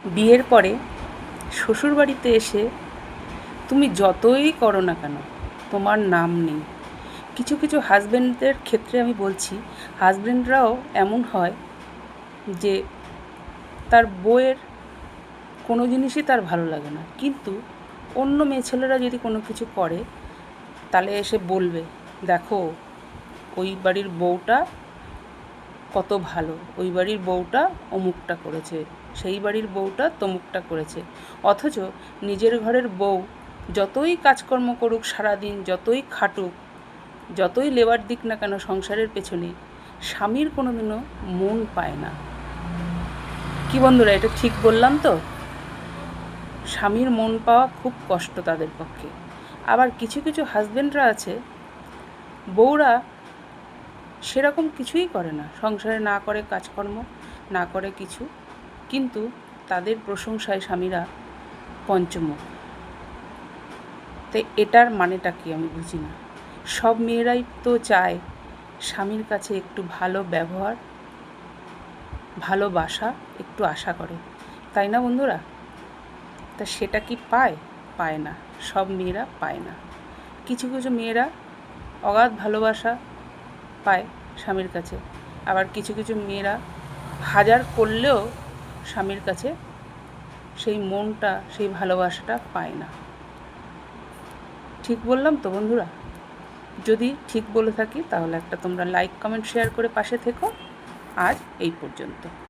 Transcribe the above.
বিয়ের পরে শ্বশুরবাড়িতে এসে তুমি যতই করো না কেন তোমার নাম নেই। কিছু কিছু হাজব্যান্ডদের ক্ষেত্রে আমি বলছি, হাজব্যান্ডরাও এমন হয় যে তার বউয়ের কোনো জিনিসই তার ভালো লাগে না, কিন্তু অন্য মেয়ে ছেলেরা যদি কোনো কিছু করে তাহলে এসে বলবে, দেখো ওই বাড়ির বউটা কত ভালো, ওই বাড়ির বউটা অমুকটা করেছে, সেই বাড়ির বউটা তমুকটা করেছে। অথচ নিজের ঘরের বউ যতই কাজকর্ম করুক সারাদিন, যতই খাটুক, যতই লেবার দিক না কেন সংসারের পেছনে, স্বামীর কোনোদিনও মন পায় না। কি বন্ধুরা, এটা ঠিক বললাম তো? স্বামীর মন পাওয়া খুব কষ্ট তাদের পক্ষে। আবার কিছু কিছু হাজব্যান্ডরা আছে, বউরা সেরকম কিছুই করে না, সংসারে না করে কাজকর্ম, না করে কিছু, কিন্তু তাদের প্রশংসায় স্বামীরা পঞ্চমুখ। তাই এটার মানেটা কি আমি বুঝি না। সব মেয়েরাই তো চায় স্বামীর কাছে একটু ভালো ব্যবহার, ভালোবাসা একটু আশা করে, তাই না বন্ধুরা? তা সেটা কি পায়? পায় না, সব মেয়েরা পায় না। কিছু কিছু মেয়েরা অগাধ ভালোবাসা পায় স্বামীর কাছে, আবার কিছু কিছু মেয়েরা হাজার করলেও স্বামীর কাছে সেই মনটা, সেই ভালোবাসাটা পায় না। ঠিক বললাম তো বন্ধুরা? যদি ঠিক বলে থাকি তাহলে একটা তোমরা লাইক কমেন্ট শেয়ার করে পাশে থেকো। আজ এই পর্যন্ত।